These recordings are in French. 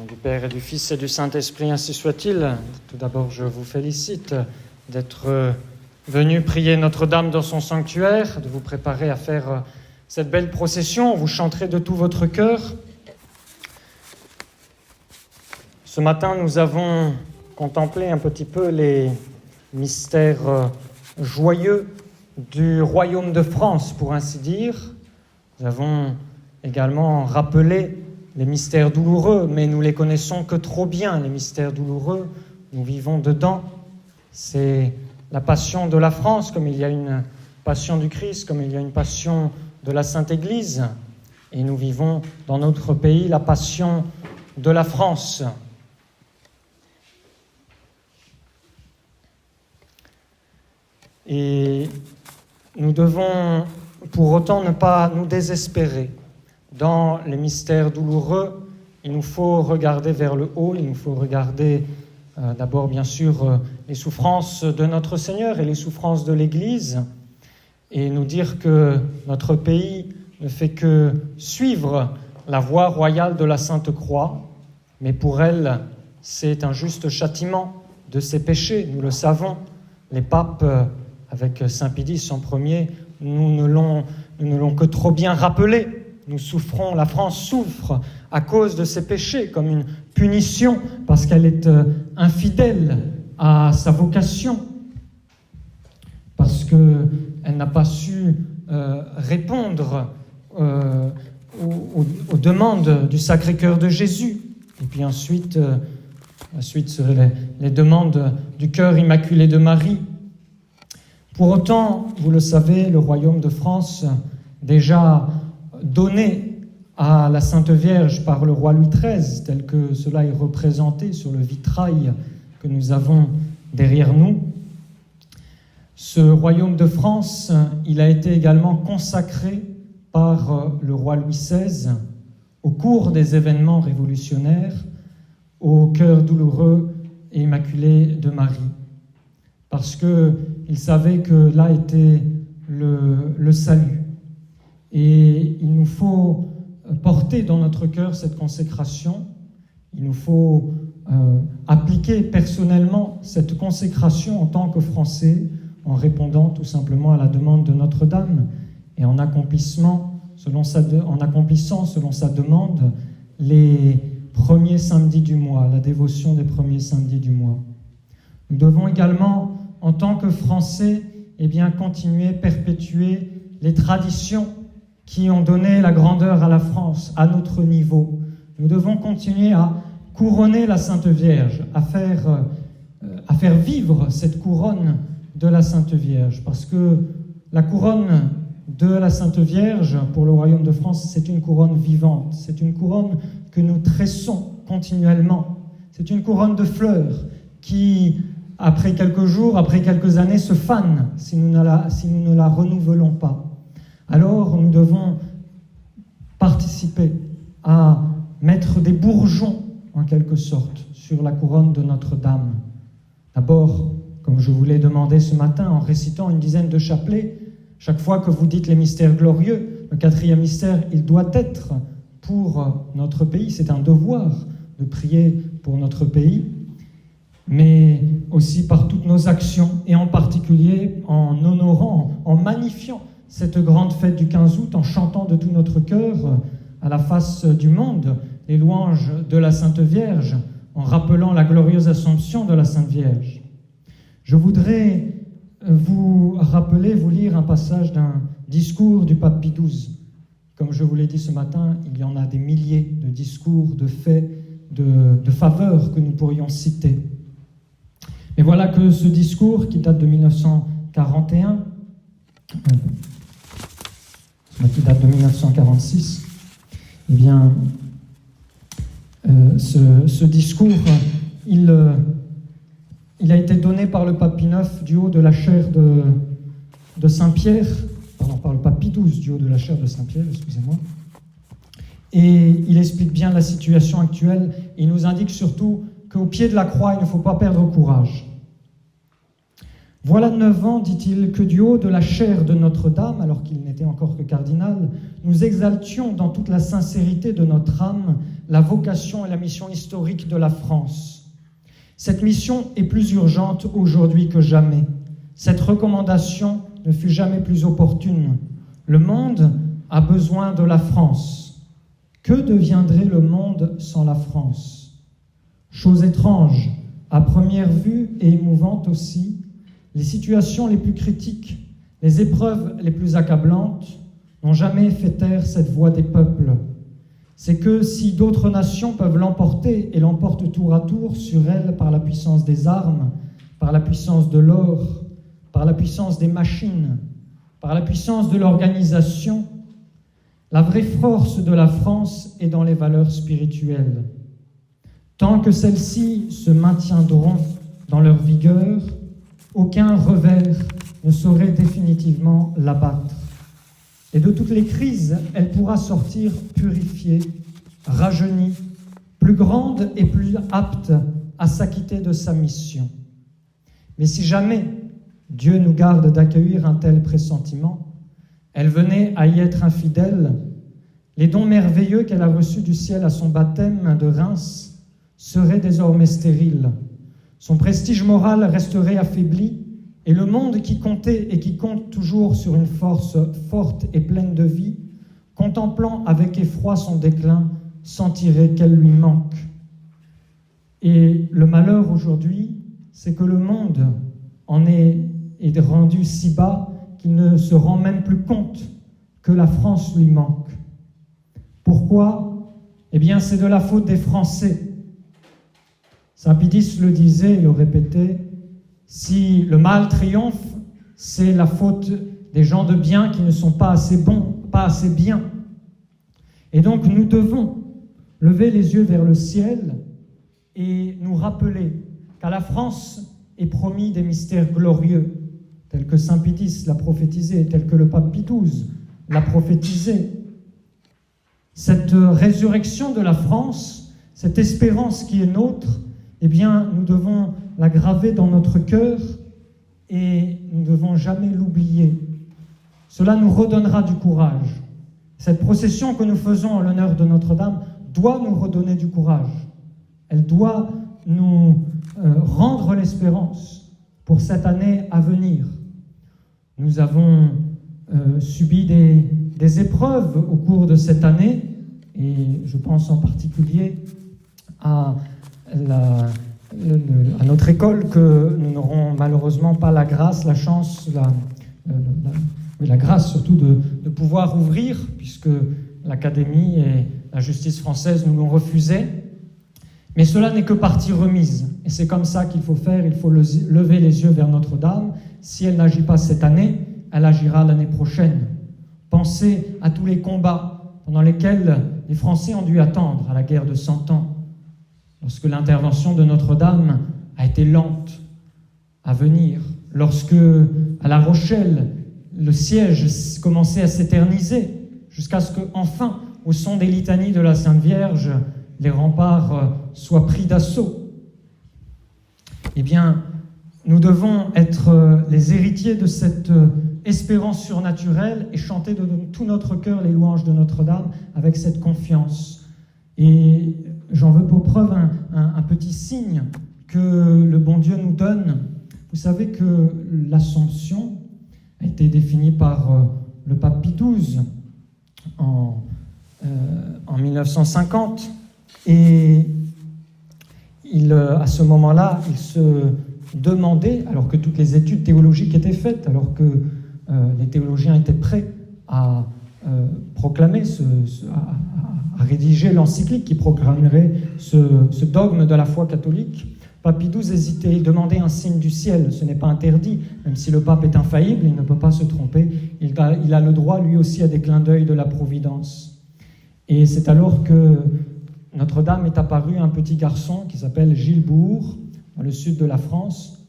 nom du Père et du Fils et du Saint-Esprit, ainsi soit-il. Tout d'abord, je vous félicite d'être venus prier Notre-Dame dans son sanctuaire, de vous préparer à faire cette belle procession. Vous chanterez de tout votre cœur. Ce matin, nous avons contemplé un petit peu les mystères joyeux du royaume de France, pour ainsi dire. Nous avons également rappelé les mystères douloureux, mais nous les connaissons que trop bien, les mystères douloureux. Nous vivons dedans. C'est la passion de la France, comme il y a une passion du Christ, comme il y a une passion de la Sainte Église. Et nous vivons dans notre pays la passion de la France. Et nous devons pour autant ne pas nous désespérer. Dans les mystères douloureux, il nous faut regarder vers le haut, il nous faut regarder d'abord bien sûr les souffrances de notre Seigneur et les souffrances de l'Église, et nous dire que notre pays ne fait que suivre la voie royale de la Sainte Croix, mais pour elle, c'est un juste châtiment de ses péchés, nous le savons. Les papes, avec Saint Pidis en premier, nous ne l'ont que trop bien rappelé. Nous souffrons, la France souffre à cause de ses péchés, comme une punition, parce qu'elle est infidèle à sa vocation, parce qu'elle n'a pas su répondre aux demandes du Sacré-Cœur de Jésus. Et puis ensuite les demandes du cœur immaculé de Marie. Pour autant, vous le savez, le royaume de France, déjà donné à la Sainte Vierge par le roi Louis XIII, tel que cela est représenté sur le vitrail que nous avons derrière nous. Ce royaume de France, il a été également consacré par le roi Louis XVI au cours des événements révolutionnaires au cœur douloureux et immaculé de Marie, parce qu'il savait que là était le salut. Et il nous faut porter dans notre cœur cette consécration, il nous faut appliquer personnellement cette consécration en tant que Français, en répondant tout simplement à la demande de Notre-Dame et en accomplissant selon sa demande les premiers samedis du mois, la dévotion des premiers samedis du mois. Nous devons également, en tant que Français, continuer, perpétuer les traditions qui ont donné la grandeur à la France, à notre niveau. Nous devons continuer à couronner la Sainte Vierge, à faire vivre cette couronne de la Sainte Vierge, parce que la couronne de la Sainte Vierge pour le Royaume de France, c'est une couronne vivante, c'est une couronne que nous tressons continuellement, c'est une couronne de fleurs qui, après quelques jours, après quelques années, se fane si nous ne la renouvelons pas. Alors nous devons participer à mettre des bourgeons, en quelque sorte, sur la couronne de Notre-Dame. D'abord, comme je vous l'ai demandé ce matin, en récitant une dizaine de chapelets, chaque fois que vous dites les mystères glorieux, le 4e mystère, il doit être pour notre pays, c'est un devoir de prier pour notre pays, mais aussi par toutes nos actions, et en particulier en honorant, en magnifiant cette grande fête du 15 août, en chantant de tout notre cœur à la face du monde les louanges de la Sainte Vierge, en rappelant la glorieuse Assomption de la Sainte Vierge. Je voudrais vous lire un passage d'un discours du pape Pie XII. Comme je vous l'ai dit ce matin, il y en a des milliers de discours, de faits, de faveurs que nous pourrions citer. Mais voilà que ce discours, qui date de 1941, qui date de 1946, ce discours, il a été donné par le pape Pie IX du haut de la chaire de Saint-Pierre, par le pape Pie XII du haut de la chaire de Saint-Pierre, excusez-moi, et il explique bien la situation actuelle, et il nous indique surtout qu'au pied de la croix, il ne faut pas perdre courage. Voilà 9 ans, dit-il, que du haut de la chaire de Notre-Dame, alors qu'il n'était encore que cardinal, nous exaltions dans toute la sincérité de notre âme la vocation et la mission historique de la France. Cette mission est plus urgente aujourd'hui que jamais. Cette recommandation ne fut jamais plus opportune. Le monde a besoin de la France. Que deviendrait le monde sans la France ? Chose étrange, à première vue et émouvante aussi, les situations les plus critiques, les épreuves les plus accablantes n'ont jamais fait taire cette voix des peuples. C'est que si d'autres nations peuvent l'emporter et l'emportent tour à tour sur elle par la puissance des armes, par la puissance de l'or, par la puissance des machines, par la puissance de l'organisation, la vraie force de la France est dans les valeurs spirituelles. Tant que celles-ci se maintiendront dans leur vigueur, aucun revers ne saurait définitivement l'abattre. Et de toutes les crises, elle pourra sortir purifiée, rajeunie, plus grande et plus apte à s'acquitter de sa mission. Mais si jamais Dieu nous garde d'accueillir un tel pressentiment, elle venait à y être infidèle, les dons merveilleux qu'elle a reçus du ciel à son baptême de Reims seraient désormais stériles. Son prestige moral resterait affaibli et le monde qui comptait et qui compte toujours sur une force forte et pleine de vie, contemplant avec effroi son déclin, sentirait qu'elle lui manque. Et le malheur aujourd'hui, c'est que le monde en est rendu si bas qu'il ne se rend même plus compte que la France lui manque. Pourquoi ? Eh bien, c'est de la faute des Français. Saint Pidis le disait et le répétait, si le mal triomphe, c'est la faute des gens de bien qui ne sont pas assez bons, pas assez bien. Et donc nous devons lever les yeux vers le ciel et nous rappeler qu'à la France est promis des mystères glorieux, tels que Saint Pidis l'a prophétisé, tels que le pape Pie XII l'a prophétisé. Cette résurrection de la France, cette espérance qui est nôtre, eh bien, nous devons la graver dans notre cœur et nous ne devons jamais l'oublier. Cela nous redonnera du courage. Cette procession que nous faisons en l'honneur de Notre-Dame doit nous redonner du courage. Elle doit nous rendre l'espérance pour cette année à venir. Nous avons subi des épreuves au cours de cette année, et je pense en particulier à notre école que nous n'aurons malheureusement pas la grâce, la chance, la grâce surtout de pouvoir ouvrir, puisque l'Académie et la justice française nous l'ont refusé. Mais cela n'est que partie remise, et c'est comme ça qu'il faut faire, il faut lever les yeux vers Notre-Dame. Si elle n'agit pas cette année, elle agira l'année prochaine. Pensez à tous les combats pendant lesquels les Français ont dû attendre à la guerre de 100 ans, lorsque l'intervention de Notre-Dame a été lente à venir, lorsque, à La Rochelle, le siège commençait à s'éterniser, jusqu'à ce qu'enfin, au son des litanies de la Sainte Vierge, les remparts soient pris d'assaut. Eh bien, nous devons être les héritiers de cette espérance surnaturelle et chanter de tout notre cœur les louanges de Notre-Dame avec cette confiance. Et j'en veux pour preuve un petit signe que le bon Dieu nous donne. Vous savez que l'Assomption a été définie par le pape Pie XII en 1950. Et à ce moment-là, il se demandait, alors que toutes les études théologiques étaient faites, alors que les théologiens étaient prêts à proclamer, à rédiger l'encyclique qui proclamerait ce dogme de la foi catholique, Pape Pie XII hésitait, il demandait un signe du ciel. Ce n'est pas interdit, même si le pape est infaillible, il ne peut pas se tromper. Il a le droit, lui aussi, à des clins d'œil de la providence. Et c'est alors que Notre-Dame est apparue un petit garçon qui s'appelle Gilles-Bourg, dans le sud de la France,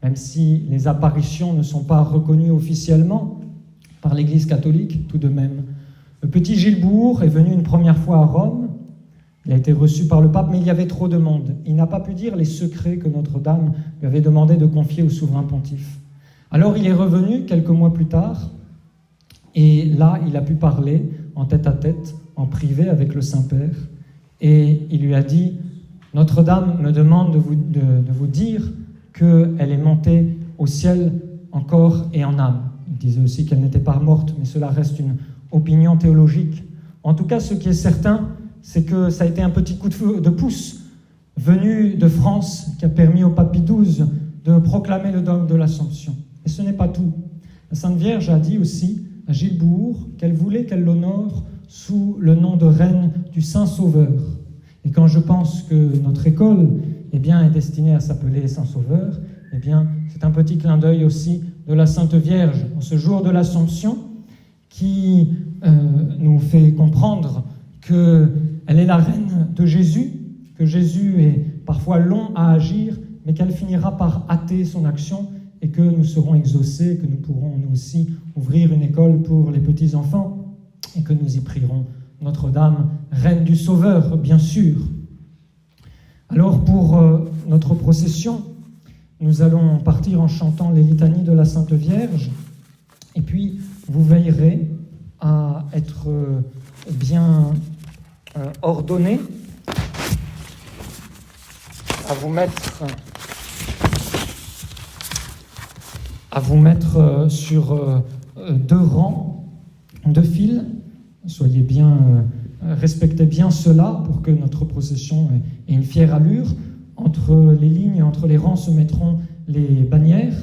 même si les apparitions ne sont pas reconnues officiellement par l'Église catholique, tout de même. Le petit Gilles-Bourg est venu une première fois à Rome, il a été reçu par le pape, mais il y avait trop de monde. Il n'a pas pu dire les secrets que Notre-Dame lui avait demandé de confier au souverain pontife. Alors il est revenu quelques mois plus tard, et là il a pu parler en tête-à-tête, en privé avec le Saint-Père, et il lui a dit « Notre-Dame me demande de vous dire qu'elle est montée au ciel en corps et en âme. » Il disait aussi qu'elle n'était pas morte, mais cela reste une opinion théologique. En tout cas, ce qui est certain, c'est que ça a été un petit coup de pouce venu de France qui a permis au pape Pie XII de proclamer le dogme de l'Assomption. Et ce n'est pas tout. La Sainte Vierge a dit aussi à Gilles Bourg qu'elle voulait qu'elle l'honore sous le nom de reine du Saint-Sauveur. Et quand je pense que notre école est destinée à s'appeler Saint-Sauveur, c'est un petit clin d'œil aussi de la Sainte Vierge en ce jour de l'Assomption qui nous fait comprendre qu'elle est la reine de Jésus, que Jésus est parfois long à agir, mais qu'elle finira par hâter son action et que nous serons exaucés, que nous pourrons nous aussi ouvrir une école pour les petits-enfants et que nous y prierons Notre-Dame, reine du Sauveur, bien sûr. Alors pour notre procession, nous allons partir en chantant les litanies de la Sainte Vierge, et puis vous veillerez à être bien ordonnés, à vous mettre sur 2 rangs, 2 files. Soyez bien, respectez bien cela pour que notre procession ait une fière allure. Entre les lignes, entre les rangs se mettront les bannières.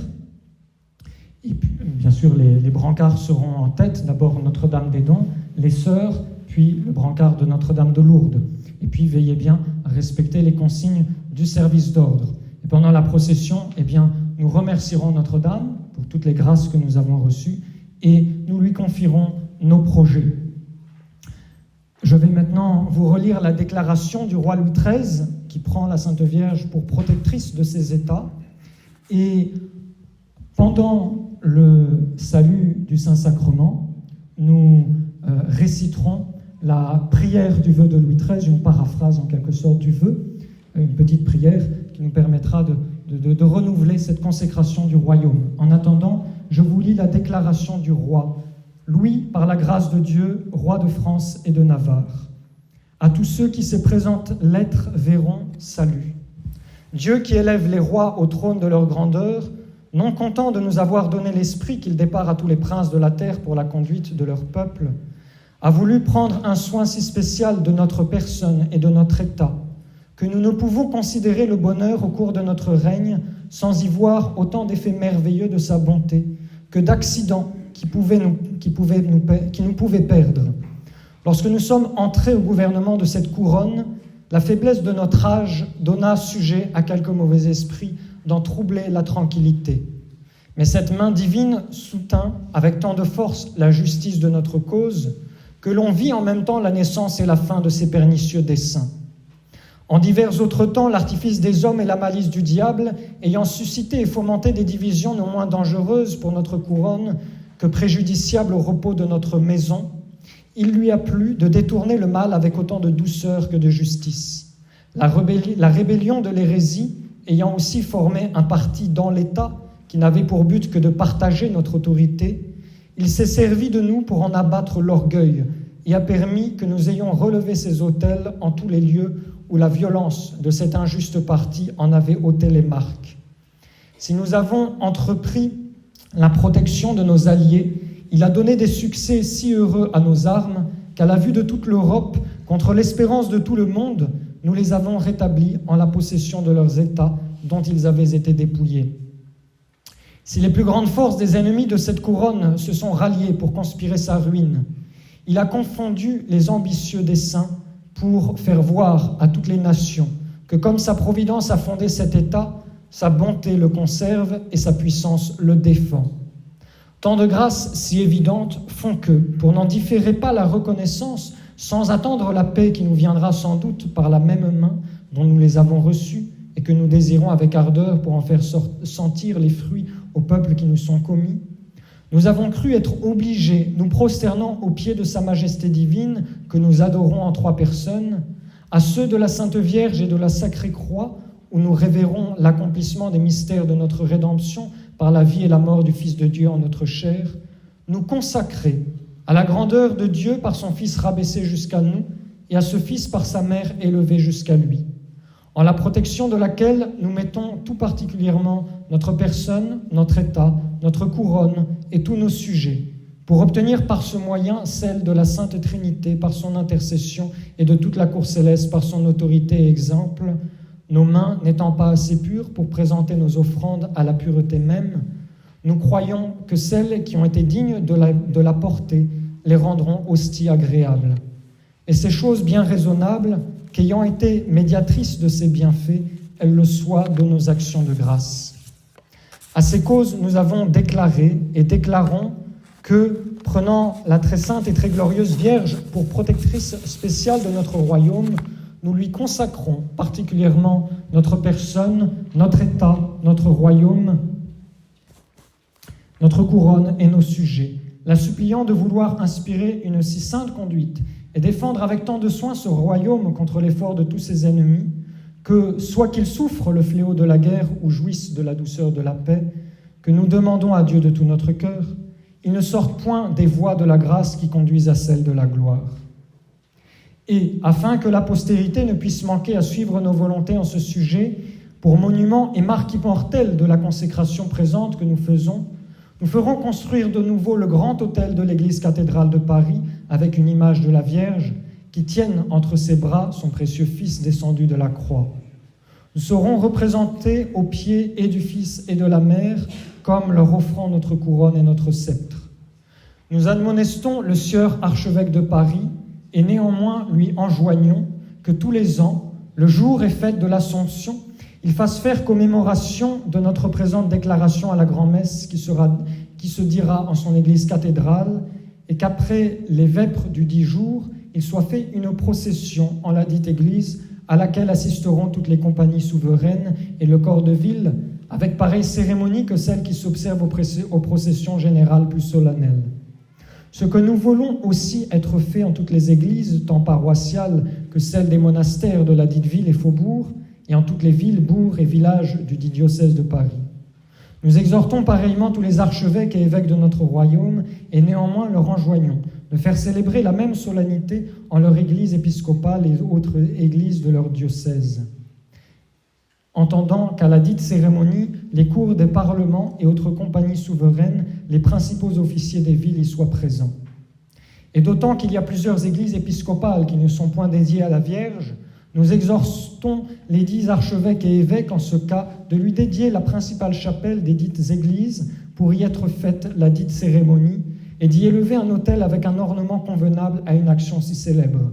Et puis, bien sûr, les brancards seront en tête. D'abord Notre-Dame des Dons, les Sœurs, puis le brancard de Notre-Dame de Lourdes. Et puis veillez bien à respecter les consignes du service d'ordre. Et pendant la procession, nous remercierons Notre-Dame pour toutes les grâces que nous avons reçues et nous lui confierons nos projets. Je vais maintenant vous relire la déclaration du roi Louis XIII qui prend la Sainte Vierge pour protectrice de ses États. Et pendant le salut du Saint-Sacrement, nous réciterons la prière du vœu de Louis XIII, une paraphrase en quelque sorte du vœu, une petite prière qui nous permettra de renouveler cette consécration du royaume. En attendant, je vous lis la déclaration du roi. Louis, par la grâce de Dieu, roi de France et de Navarre. À tous ceux qui se présentent l'être verront salut. Dieu qui élève les rois au trône de leur grandeur, non content de nous avoir donné l'esprit qu'il départ à tous les princes de la terre pour la conduite de leur peuple, a voulu prendre un soin si spécial de notre personne et de notre état, que nous ne pouvons considérer le bonheur au cours de notre règne sans y voir autant d'effets merveilleux de sa bonté que d'accidents qui nous pouvaient perdre. Lorsque nous sommes entrés au gouvernement de cette couronne, la faiblesse de notre âge donna sujet à quelques mauvais esprits d'en troubler la tranquillité. Mais cette main divine soutint avec tant de force la justice de notre cause que l'on vit en même temps la naissance et la fin de ces pernicieux desseins. En divers autres temps, l'artifice des hommes et la malice du diable, ayant suscité et fomenté des divisions non moins dangereuses pour notre couronne que préjudiciables au repos de notre maison, il lui a plu de détourner le mal avec autant de douceur que de justice. La rébellion de l'hérésie ayant aussi formé un parti dans l'État qui n'avait pour but que de partager notre autorité, il s'est servi de nous pour en abattre l'orgueil et a permis que nous ayons relevé ces autels en tous les lieux où la violence de cet injuste parti en avait ôté les marques. Si nous avons entrepris la protection de nos alliés, il a donné des succès si heureux à nos armes qu'à la vue de toute l'Europe, contre l'espérance de tout le monde, nous les avons rétablis en la possession de leurs États dont ils avaient été dépouillés. Si les plus grandes forces des ennemis de cette couronne se sont ralliées pour conspirer sa ruine, il a confondu les ambitieux desseins pour faire voir à toutes les nations que comme sa providence a fondé cet État, sa bonté le conserve et sa puissance le défend. Tant de grâces si évidentes font que, pour n'en différer pas la reconnaissance, sans attendre la paix qui nous viendra sans doute par la même main dont nous les avons reçues et que nous désirons avec ardeur pour en faire sentir les fruits aux peuples qui nous sont commis, nous avons cru être obligés, nous prosternant aux pieds de Sa Majesté divine, que nous adorons en 3 personnes, à ceux de la Sainte Vierge et de la Sacrée Croix, où nous révérons l'accomplissement des mystères de notre rédemption par la vie et la mort du Fils de Dieu en notre chair, nous consacrer à la grandeur de Dieu par son Fils rabaissé jusqu'à nous et à ce Fils par sa mère élevée jusqu'à lui, en la protection de laquelle nous mettons tout particulièrement notre personne, notre état, notre couronne et tous nos sujets, pour obtenir par ce moyen celle de la Sainte Trinité par son intercession et de toute la cour céleste par son autorité et exemple, nos mains n'étant pas assez pures pour présenter nos offrandes à la pureté même, nous croyons que celles qui ont été dignes de la porter les rendront hostie agréables. Et ces choses bien raisonnables, qu'ayant été médiatrices de ces bienfaits, elles le soient de nos actions de grâce. À ces causes, nous avons déclaré et déclarons que, prenant la très sainte et très glorieuse Vierge pour protectrice spéciale de notre royaume, nous lui consacrons particulièrement notre personne, notre état, notre royaume, notre couronne et nos sujets, la suppliant de vouloir inspirer une si sainte conduite et défendre avec tant de soin ce royaume contre l'effort de tous ses ennemis, que, soit qu'il souffre le fléau de la guerre ou jouisse de la douceur de la paix, que nous demandons à Dieu de tout notre cœur, il ne sorte point des voies de la grâce qui conduisent à celle de la gloire. Et, afin que la postérité ne puisse manquer à suivre nos volontés en ce sujet, pour monument et marque immortelle de la consécration présente que nous faisons, nous ferons construire de nouveau le grand autel de l'église cathédrale de Paris avec une image de la Vierge qui tienne entre ses bras son précieux Fils descendu de la croix. Nous serons représentés aux pieds et du Fils et de la Mère comme leur offrant notre couronne et notre sceptre. Nous admonestons le sieur archevêque de Paris et néanmoins lui enjoignons que tous les ans, le jour et fête de l'Assomption, il fasse faire commémoration de notre présente déclaration à la grand-messe qui se dira en son église cathédrale et qu'après les vêpres du 10 jours, il soit fait une procession en la dite église à laquelle assisteront toutes les compagnies souveraines et le corps de ville avec pareille cérémonie que celle qui s'observe aux processions générales plus solennelles. Ce que nous voulons aussi être fait en toutes les églises, tant paroissiales que celles des monastères de la dite ville et faubourg, et en toutes les villes, bourgs et villages du dit diocèse de Paris. Nous exhortons pareillement tous les archevêques et évêques de notre royaume, et néanmoins leur enjoignons de faire célébrer la même solennité en leur église épiscopale et autres églises de leur diocèse, entendant qu'à la dite cérémonie, les cours des parlements et autres compagnies souveraines, les principaux officiers des villes y soient présents. Et d'autant qu'il y a plusieurs églises épiscopales qui ne sont point dédiées à la Vierge, nous exhortons les 10 archevêques et évêques en ce cas de lui dédier la principale chapelle des dites églises pour y être faite la dite cérémonie et d'y élever un autel avec un ornement convenable à une action si célèbre,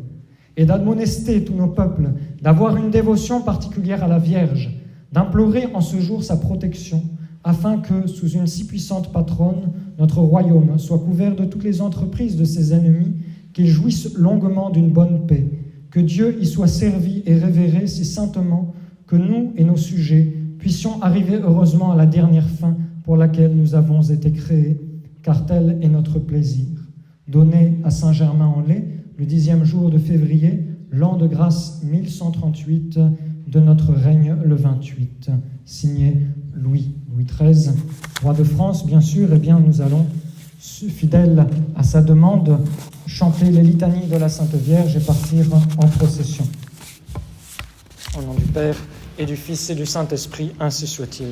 et d'admonester tous nos peuples d'avoir une dévotion particulière à la Vierge, d'implorer en ce jour sa protection, afin que, sous une si puissante patronne, notre royaume soit couvert de toutes les entreprises de ses ennemis, qu'il jouisse longuement d'une bonne paix, que Dieu y soit servi et révéré si saintement que nous et nos sujets puissions arriver heureusement à la dernière fin pour laquelle nous avons été créés, car tel est notre plaisir. Donné à Saint-Germain-en-Laye, le 10e jour de février, l'an de grâce 1138 de notre règne le 28. Signé Louis XIII, roi de France, bien sûr. Eh bien, nous allons, fidèles à sa demande, chanter les litanies de la Sainte Vierge et partir en procession. Au nom du Père et du Fils et du Saint-Esprit, ainsi soit-il.